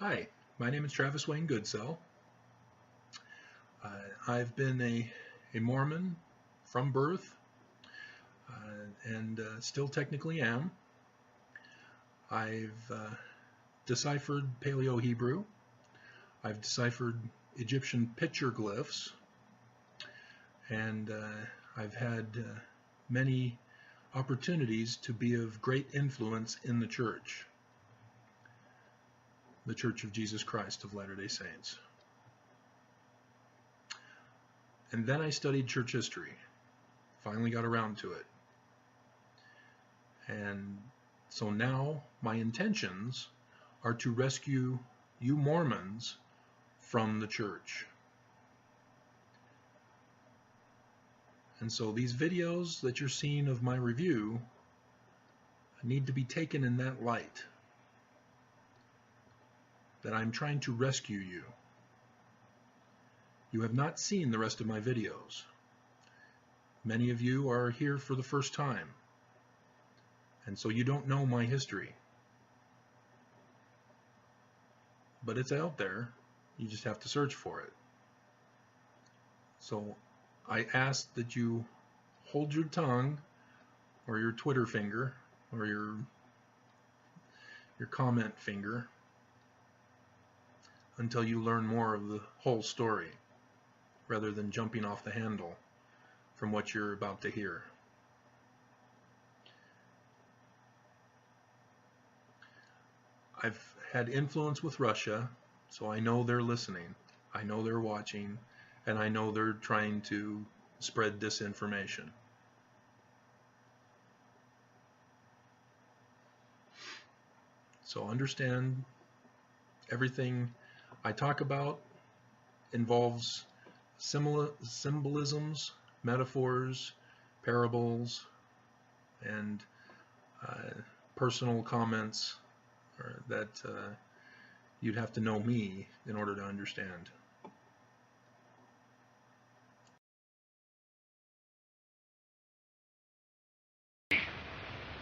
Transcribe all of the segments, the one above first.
Hi, my name is Travis Wayne Goodsell. I've been a Mormon from birth and still technically am. I've deciphered Paleo-Hebrew. I've deciphered Egyptian petroglyphs, and I've had many opportunities to be of great influence in the Church of Jesus Christ of Latter-day Saints. And then I studied church history. Finally got around to it. And so now my intentions are to rescue you Mormons from the church. And so these videos that you're seeing of my review need to be taken in that light, that I'm trying to rescue you. You have not seen the rest of my videos. Many of you are here for the first time, and so you don't know my history. But it's out there. You just have to search for it. So I ask that you hold your tongue or your Twitter finger or your comment finger until you learn more of the whole story, rather than jumping off the handle from what you're about to hear. I've had influence with Russia, so I know they're listening, I know they're watching, and I know they're trying to spread disinformation. So understand, everything I talk about involves symbolisms, metaphors, parables, and personal comments that you'd have to know me in order to understand.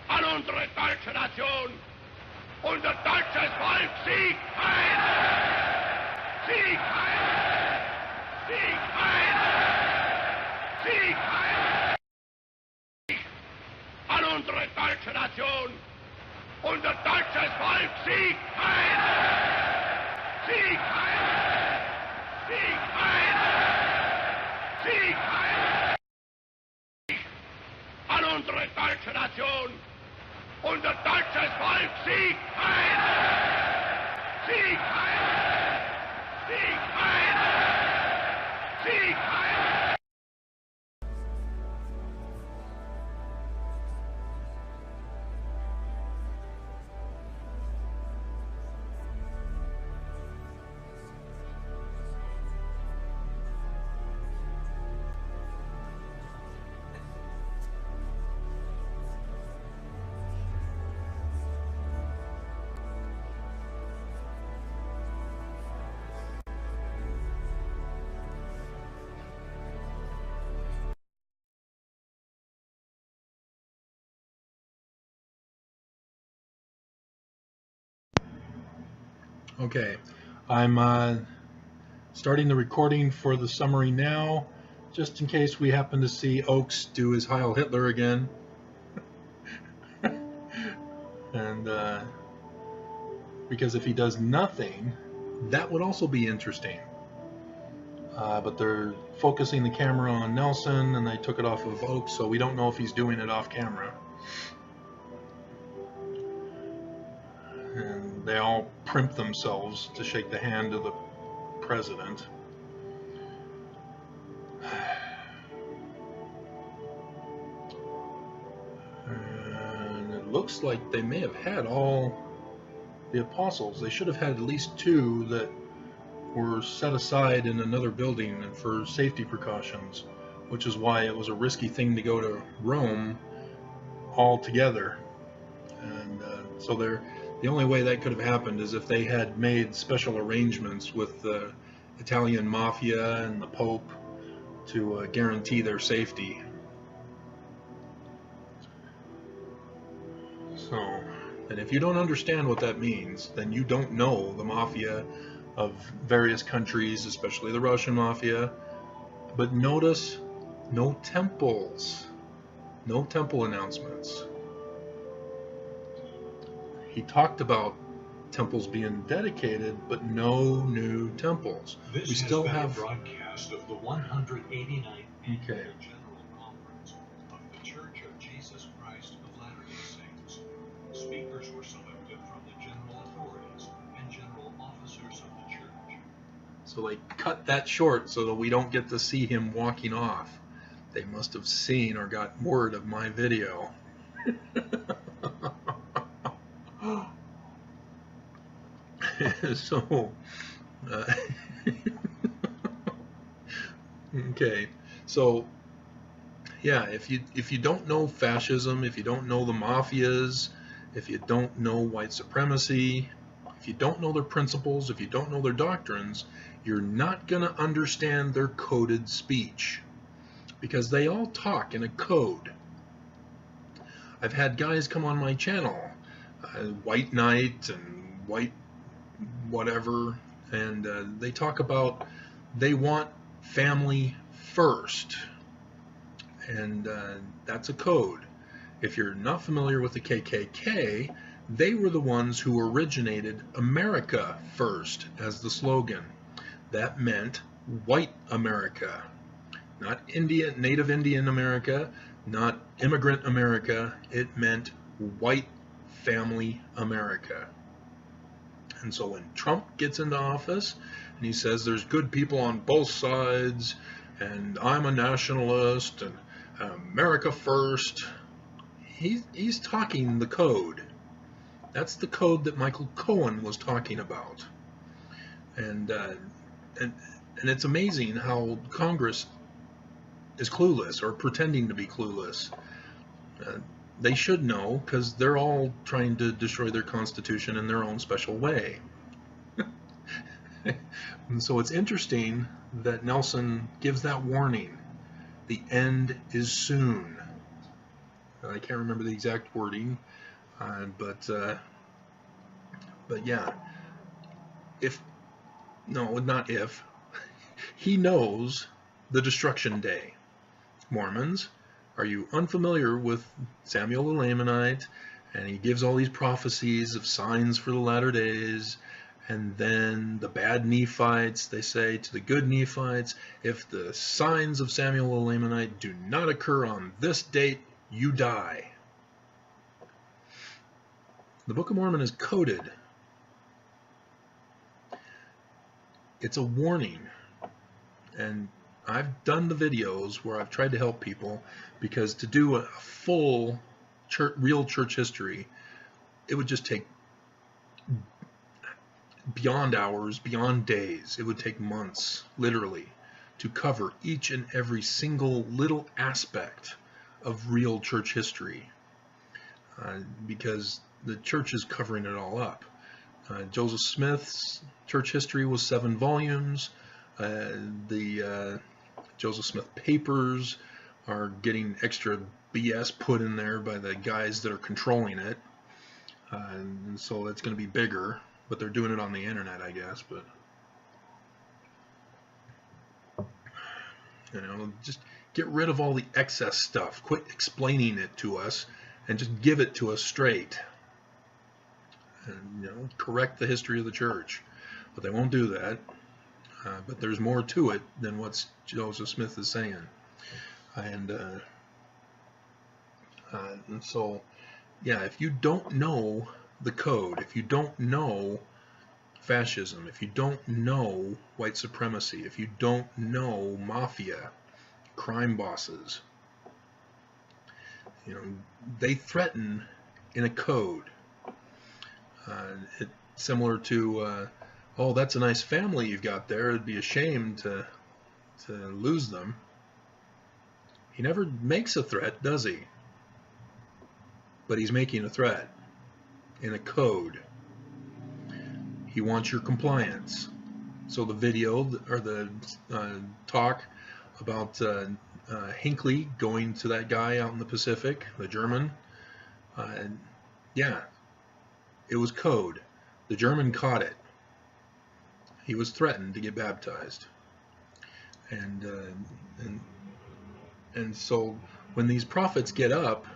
An unsere deutsche Nation unser deutsches Volk Sieg heil! Sieg heil! Sieg heil! Sieg heil! An unsere deutsche Nation unser deutsches Volk Sieg heil! Sieg heil! Sieg heil! Sieg heil! An unsere deutsche Nation unser deutsches Volk Sieg heil! Sieg heil! Sieg heil! Sieg heil! Okay, I'm starting the recording for the summary now, just in case we happen to see Oakes do his Heil Hitler again. And because if he does nothing, that would also be interesting. But they're focusing the camera on Nelson, and they took it off of Oakes, so we don't know if he's doing it off camera. And they all primp themselves to shake the hand of the president. And it looks like they may have had all the apostles. They should have had at least two that were set aside in another building for safety precautions, which is why it was a risky thing to go to Rome all together. And so the only way that could have happened is if they had made special arrangements with the Italian mafia and the Pope to guarantee their safety. So that And if you don't understand what that means, then you don't know the mafia of various countries, especially the Russian mafia. But notice, no temples, no temple announcements. He talked about temples being dedicated, but no new temples. This we still has been have a broadcast of the 189th Annual Okay. General Conference of the Church of Jesus Christ of Latter-day Saints. Speakers were selected from the general authorities and general officers of the church. So they cut that short so that we don't get to see him walking off. They must have seen or got word of my video. So, okay, so yeah, if you don't know fascism, if you don't know the mafias, if you don't know white supremacy, if you don't know their principles, if you don't know their doctrines, you're not going to understand their coded speech, because they all talk in a code. I've had guys come on my channel, White Knight and White whatever, and they talk about they want family first, and that's a code. If you're not familiar with the KKK, they were the ones who originated America first as the slogan. That meant white America, not Native Indian America, not immigrant America. It meant white family America. And so when Trump gets into office and he says there's good people on both sides and I'm a nationalist and America first, he's talking the code. That's the code that Michael Cohen was talking about. And it's amazing how Congress is clueless, or pretending to be clueless. They should know, because they're all trying to destroy their Constitution in their own special way. And so it's interesting that Nelson gives that warning. The end is soon. I can't remember the exact wording, but yeah, not if, he knows the destruction day. Mormons, are you unfamiliar with Samuel the Lamanite? And he gives all these prophecies of signs for the latter days, and then the bad Nephites, they say to the good Nephites, if the signs of Samuel the Lamanite do not occur on this date, you die. The Book of Mormon is coded. It's a warning. And I've done the videos where I've tried to help people, because to do a full real church history, it would just take beyond hours, beyond days. It would take months, literally, to cover each and every single little aspect of real church history, because the church is covering it all up. Joseph Smith's church history was 7 volumes. The Joseph Smith papers are getting extra BS put in there by the guys that are controlling it, and so it's going to be bigger, but they're doing it on the internet, I guess. But just get rid of all the excess stuff. Quit explaining it to us and just give it to us straight, and correct the history of the church. But they won't do that. But there's more to it than what Joseph Smith is saying. And so, yeah, if you don't know the code, if you don't know fascism, if you don't know white supremacy, if you don't know mafia, crime bosses, they threaten in a code. It's similar to oh, that's a nice family you've got there. It'd be a shame to lose them. He never makes a threat, does he? But he's making a threat in a code. He wants your compliance. So the video, or the talk about Hinckley going to that guy out in the Pacific, the German, yeah, it was code. The German caught it. He was threatened to get baptized. And so when these prophets get up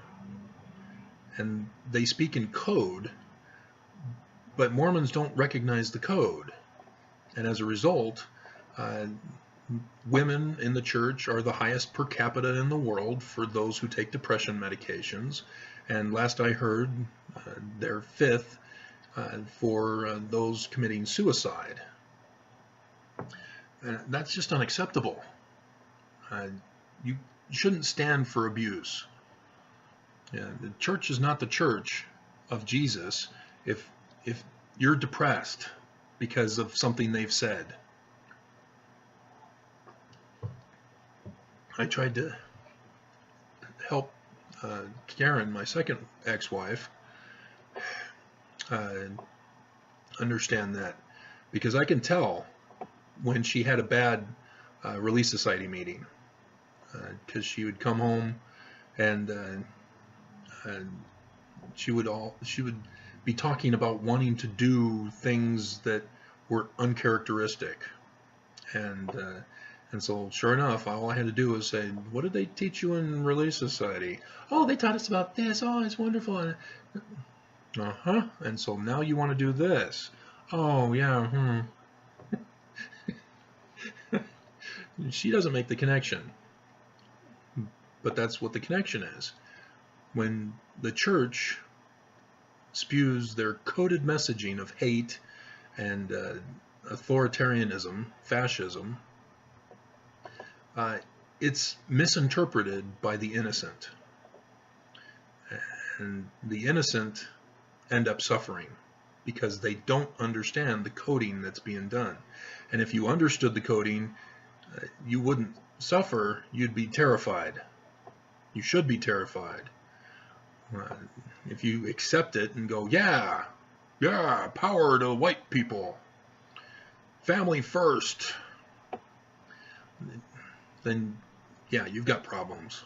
and they speak in code, but Mormons don't recognize the code. And as a result, women in the church are the highest per capita in the world for those who take depression medications. And last I heard, they're fifth for those committing suicide. And that's just unacceptable. You shouldn't stand for abuse. The church is not the church of Jesus if you're depressed because of something they've said. I tried to help Karen, my second ex-wife, understand that, because I can tell when she had a bad Relief Society meeting, because she would come home and she would be talking about wanting to do things that were uncharacteristic, and so sure enough, all I had to do was say, what did they teach you in Relief Society? Oh, they taught us about this. Oh, it's wonderful. And so now you want to do this. Oh, yeah. She doesn't make the connection, but that's what the connection is. When the church spews their coded messaging of hate and authoritarianism, fascism, it's misinterpreted by the innocent, and the innocent end up suffering because they don't understand the coding that's being done. And if you understood the coding, you wouldn't suffer, you'd be terrified. You should be terrified. If you accept it and go, yeah, power to white people, family first, then yeah, you've got problems.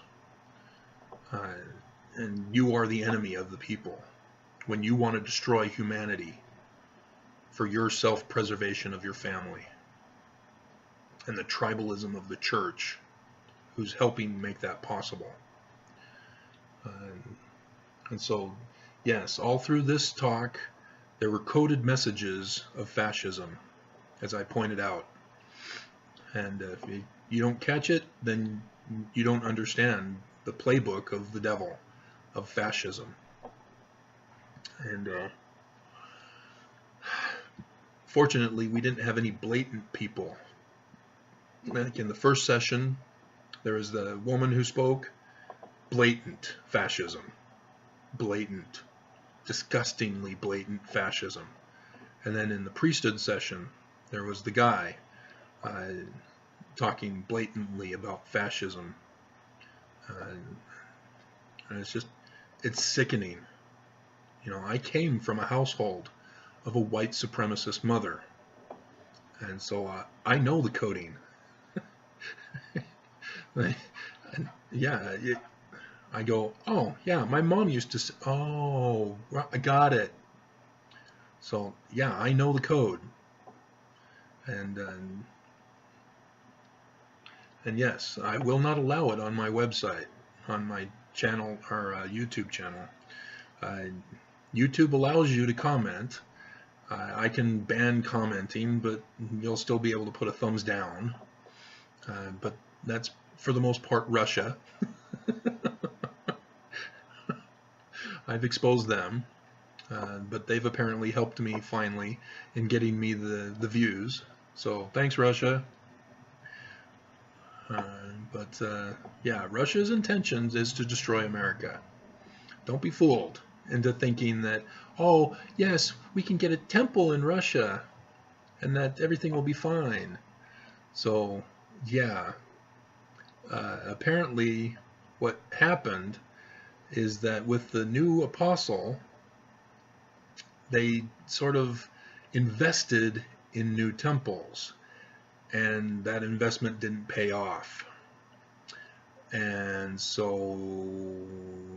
And you are the enemy of the people when you want to destroy humanity for your self-preservation of your family and the tribalism of the church who's helping make that possible. And so, yes, all through this talk, there were coded messages of fascism, as I pointed out. And if you don't catch it, then you don't understand the playbook of the devil, of fascism. And fortunately, we didn't have any blatant people. Like in the first session, there was the woman who spoke, blatant fascism. Blatant, disgustingly blatant fascism. And then in the priesthood session, there was the guy talking blatantly about fascism. And it's sickening. You know, I came from a household of a white supremacist mother, and so I know the coding. I go, oh yeah, my mom used to say, oh, I got it. So yeah, I know the code. And yes, I will not allow it on my website, on my channel, or YouTube channel. YouTube allows you to comment. I can ban commenting, but you'll still be able to put a thumbs down. But that's, for the most part, Russia. I've exposed them, but they've apparently helped me finally in getting me the views. So thanks, Russia. Yeah, Russia's intentions is to destroy America. Don't be fooled into thinking that, oh yes, we can get a temple in Russia and that everything will be fine. So yeah, apparently what happened is that with the new apostle, they sort of invested in new temples, and that investment didn't pay off. And so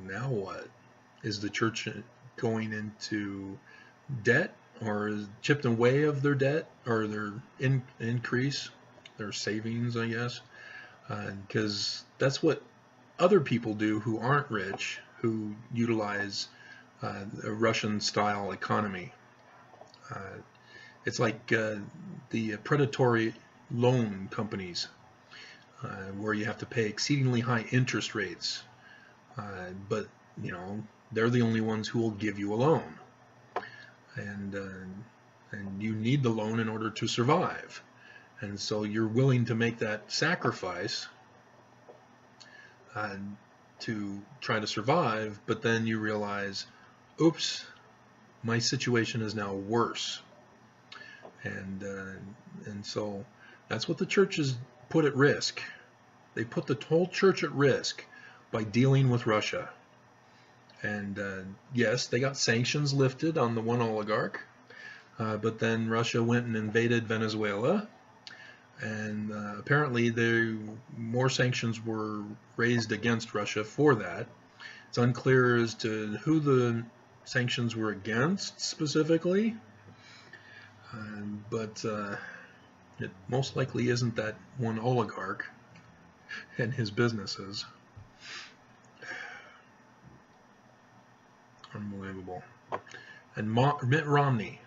now what? Is the church going into debt or chipped away of their debt or their increase, their savings, I guess, because that's what other people do who aren't rich, who utilize a Russian-style economy. It's like the predatory loan companies, where you have to pay exceedingly high interest rates, but you know they're the only ones who will give you a loan, and you need the loan in order to survive, and so you're willing to make that sacrifice to try to survive, but then you realize, oops, my situation is now worse, and so that's what the churches put at risk. They put the whole church at risk by dealing with Russia. And yes, they got sanctions lifted on the one oligarch, but then Russia went and invaded Venezuela, and apparently more sanctions were raised against Russia for that. It's unclear as to who the sanctions were against specifically, but it most likely isn't that one oligarch and his businesses. Unbelievable. And Mitt Romney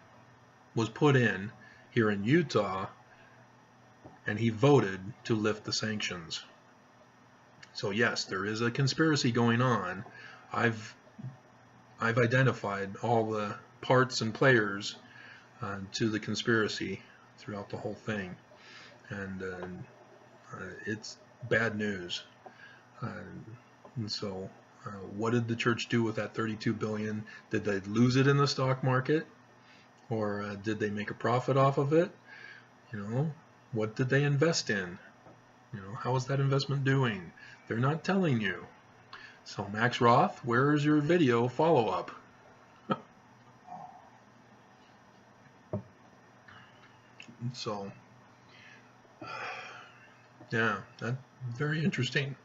was put in here in Utah, and he voted to lift the sanctions. So yes, there is a conspiracy going on. I've identified all the parts and players to the conspiracy throughout the whole thing, and it's bad news. And so what did the church do with that $32 billion? Did they lose it in the stock market, or did they make a profit off of it? You know, what did they invest in? You know, how is that investment doing? They're not telling you. So Max Roth, where is your video follow-up? So, yeah, that's very interesting.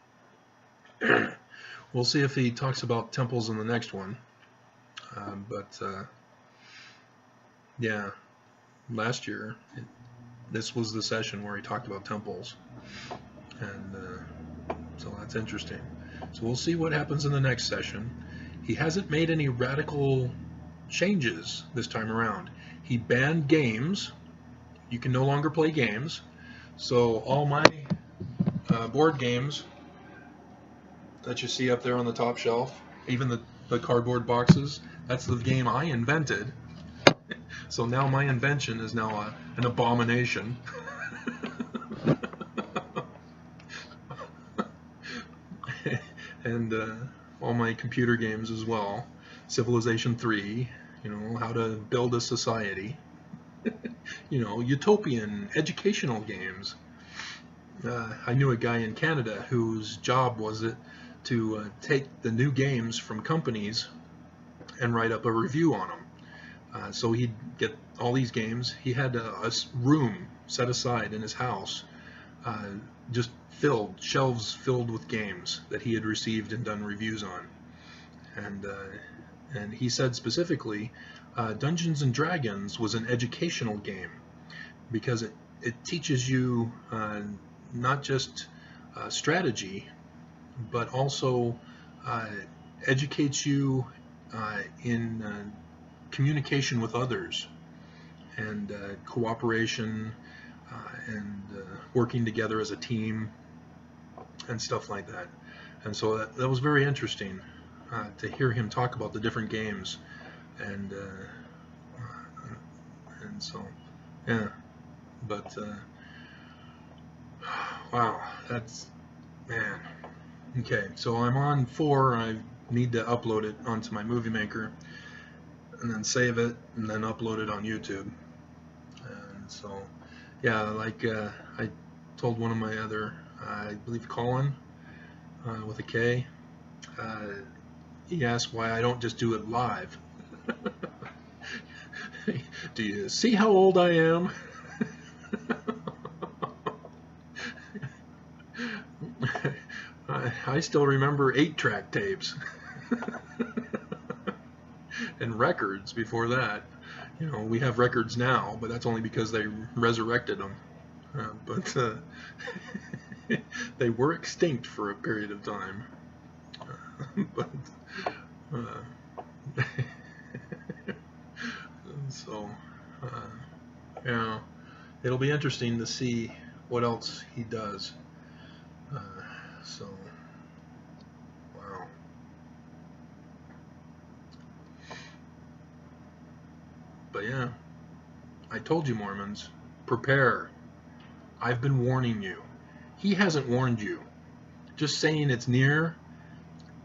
We'll see if he talks about temples in the next one. Yeah, last year, this was the session where he talked about temples. And so that's interesting. So we'll see what happens in the next session. He hasn't made any radical changes this time around. He banned games. You can no longer play games. So all my board games that you see up there on the top shelf, even the cardboard boxes, that's the game I invented. So now my invention is now an abomination. And all my computer games as well. Civilization 3, you know, how to build a society. You know, utopian educational games. I knew a guy in Canada whose job was it to take the new games from companies and write up a review on them. So he'd get all these games. He had a room set aside in his house, just shelves filled with games that he had received and done reviews on. And he said specifically, Dungeons and Dragons was an educational game because it teaches you not just strategy, but also educates you in communication with others, and cooperation, and working together as a team and stuff like that. And so that was very interesting to hear him talk about the different games, and so yeah, but wow, that's, man. Okay, so I'm on 4. I need to upload it onto my Movie Maker, and then save it, and then upload it on YouTube. And so, yeah, like I told one of my other, I believe Colin, with a K, he asked why I don't just do it live. Do you see how old I am? I still remember 8-track tapes and records before that. You know, we have records now, but that's only because they resurrected them. But they were extinct for a period of time. But so, yeah, it'll be interesting to see what else he does. So, wow. But yeah, I told you, Mormons, prepare. I've been warning you. He hasn't warned you. Just saying it's near,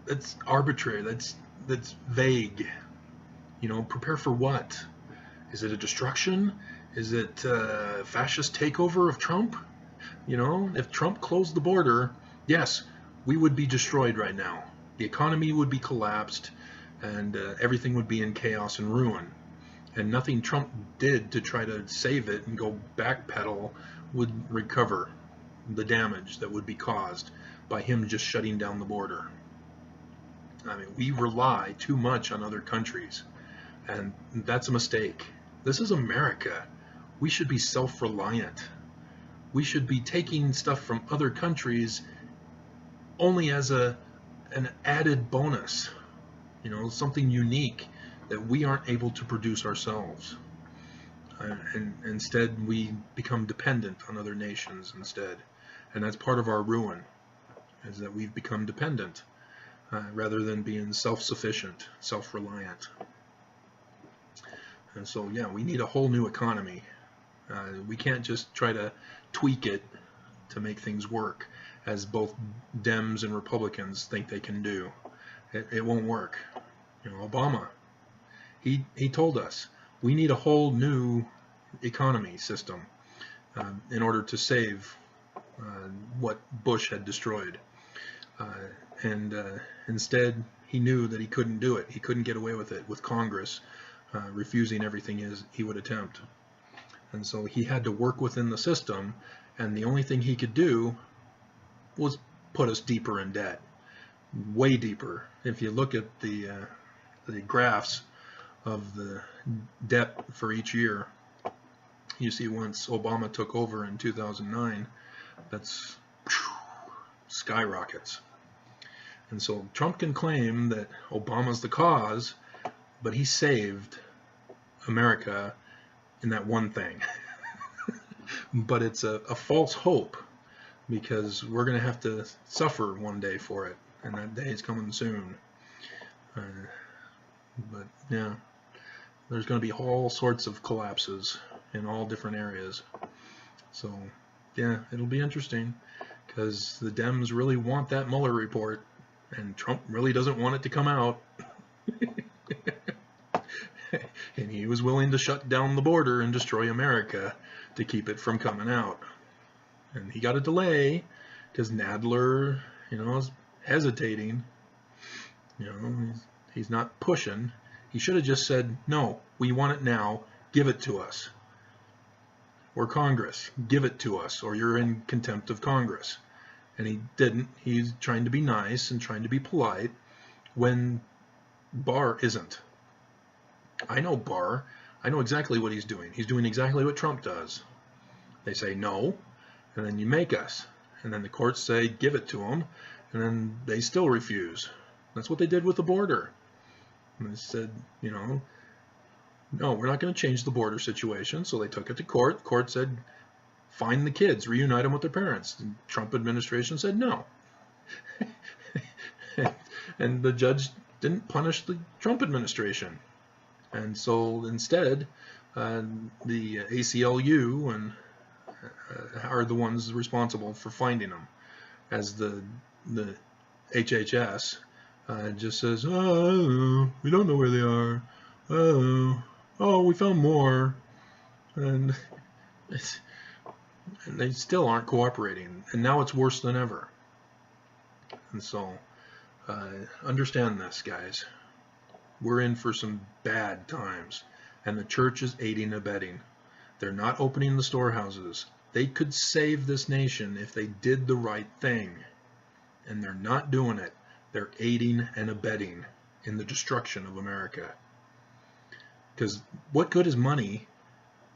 that's arbitrary. That's vague. You know, prepare for what? Is it a destruction? Is it a fascist takeover of Trump? You know, if Trump closed the border, yes, we would be destroyed right now. The economy would be collapsed, and everything would be in chaos and ruin. And nothing Trump did to try to save it and go backpedal would recover the damage that would be caused by him just shutting down the border. I mean, we rely too much on other countries, and that's a mistake. This is America. We should be self-reliant. We should be taking stuff from other countries only as an added bonus, you know, something unique that we aren't able to produce ourselves. And instead we become dependent on other nations instead. And that's part of our ruin, is that we've become dependent rather than being self-sufficient, self-reliant. And so, yeah, we need a whole new economy. We can't just try to tweak it to make things work, as both Dems and Republicans think they can do. It won't work. You know, Obama, he told us we need a whole new economy system in order to save what Bush had destroyed. And instead, he knew that he couldn't do it. He couldn't get away with it with Congress refusing everything he would attempt. And so he had to work within the system, and the only thing he could do was put us deeper in debt, way deeper. If you look at the graphs of the debt for each year, you see once Obama took over in 2009, that's skyrockets. And so Trump can claim that Obama's the cause, but he saved America in that one thing. But it's a false hope, because we're going to have to suffer one day for it, and that day is coming soon. But yeah, there's going to be all sorts of collapses in all different areas. So yeah, it'll be interesting, because the Dems really want that Mueller report, and Trump really doesn't want it to come out. And he was willing to shut down the border and destroy America to keep it from coming out. And he got a delay because Nadler, you know, is hesitating. You know, he's not pushing. He should have just said, no, we want it now, give it to us. Or Congress, give it to us, or you're in contempt of Congress. And he didn't. He's trying to be nice and trying to be polite when Barr isn't. I know Barr. I know exactly what he's doing. He's doing exactly what Trump does. They say no, and then you make us. And then the courts say give it to them, and then they still refuse. That's what they did with the border. And they said, you know, no, we're not going to change the border situation. So they took it to court. The court said, find the kids, reunite them with their parents. The Trump administration said no. And the judge didn't punish the Trump administration. And so instead, the ACLU and are the ones responsible for finding them, as the HHS just says, oh, we don't know where they are. Oh, we found more, and they still aren't cooperating, and now it's worse than ever. And so understand this, guys. We're in for some bad times, and the church is aiding and abetting. They're not opening the storehouses. They could save this nation if they did the right thing, and they're not doing it. They're aiding and abetting in the destruction of America. Because what good is money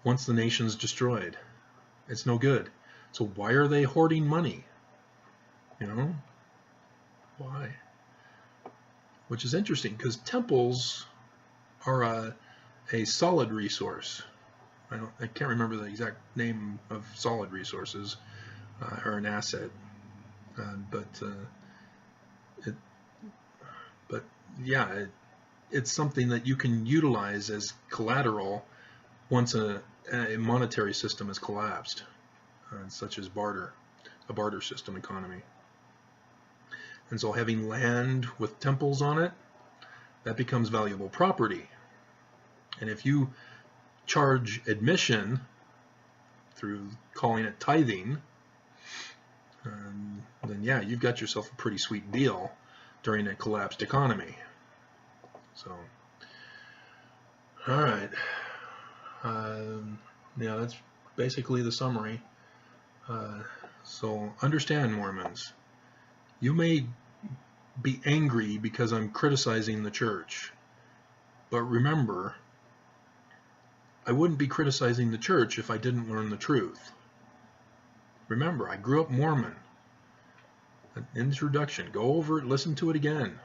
once the nation's destroyed? It's no good. So why are they hoarding money? You know? Why? Which is interesting, because temples are a solid resource. I can't remember the exact name of solid resources, or an asset, but yeah, it's something that you can utilize as collateral once a monetary system has collapsed, such as a barter system economy. And so having land with temples on it, that becomes valuable property. And if you charge admission through calling it tithing, then yeah, you've got yourself a pretty sweet deal during a collapsed economy. So, all right. Yeah, that's basically the summary. So understand, Mormons, you may be angry because I'm criticizing the church, but remember, I wouldn't be criticizing the church if I didn't learn the truth. Remember, I grew up Mormon. An introduction, go over it, listen to it again.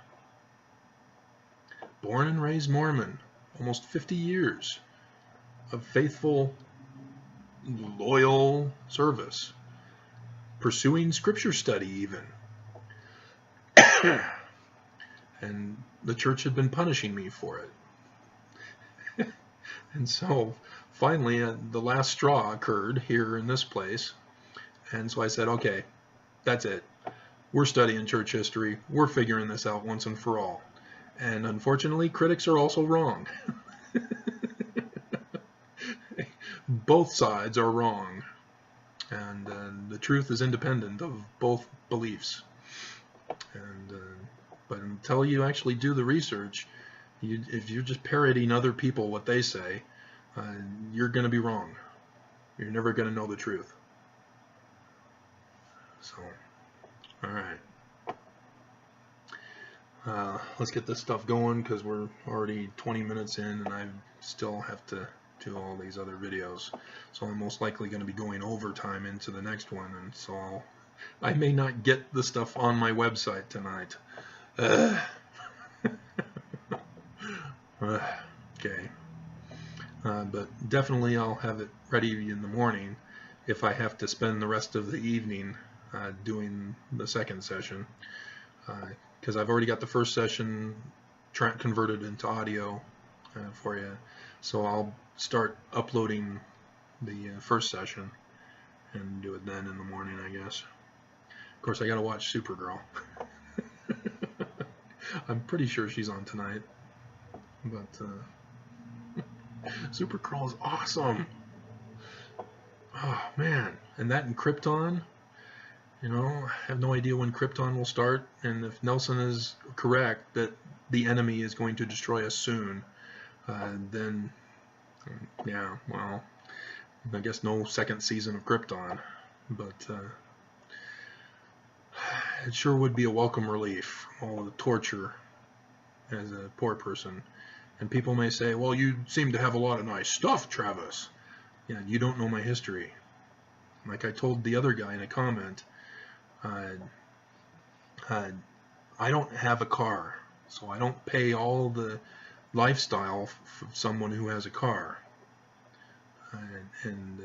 Born and raised Mormon, almost 50 years of faithful, loyal service, pursuing scripture study even. And the church had been punishing me for it. And so finally the last straw occurred here in this place, and so I said, okay, that's it. We're studying church history. We're figuring this out once and for all. And unfortunately, critics are also wrong. Both sides are wrong. And the truth is independent of both beliefs. And but until you actually do the research, if you're just parroting other people what they say, you're going to be wrong. You're never going to know the truth. So, all right. Let's get this stuff going, because we're already 20 minutes in and I still have to do all these other videos. So I'm most likely going to be going overtime into the next one, and so I may not get the stuff on my website tonight. Okay. But definitely I'll have it ready in the morning if I have to spend the rest of the evening doing the second session. Because I've already got the first session converted into audio for you. So I'll start uploading the first session and do it then in the morning, I guess. Of course, I gotta watch Supergirl. I'm pretty sure she's on tonight. But Supergirl is awesome. Oh, man. And that in Krypton, you know, I have no idea when Krypton will start, and if Nelson is correct that the enemy is going to destroy us soon, then, yeah, well, I guess no second season of Krypton, but it sure would be a welcome relief, all of the torture as a poor person. And people may say, well, you seem to have a lot of nice stuff, Travis. Yeah, you don't know my history. Like I told the other guy in a comment, I don't have a car, so I don't pay all the lifestyle for someone who has a car. And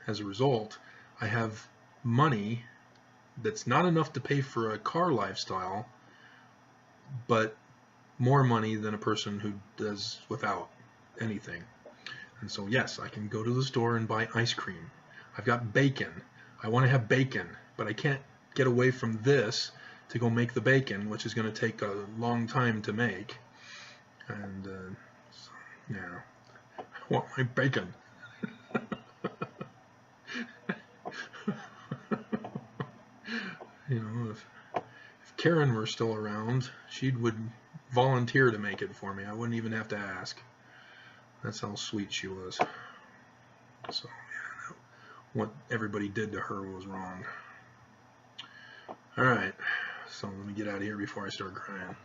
as a result, I have money that's not enough to pay for a car lifestyle, but more money than a person who does without anything. And so yes, I can go to the store and buy ice cream. I've got bacon. I want to have bacon, but I can't get away from this to go make the bacon, which is going to take a long time to make. And so, yeah, I want my bacon. You know, if Karen were still around, she would volunteer to make it for me. I wouldn't even have to ask. That's how sweet she was. So, yeah, what everybody did to her was wrong. Alright, so let me get out of here before I start crying.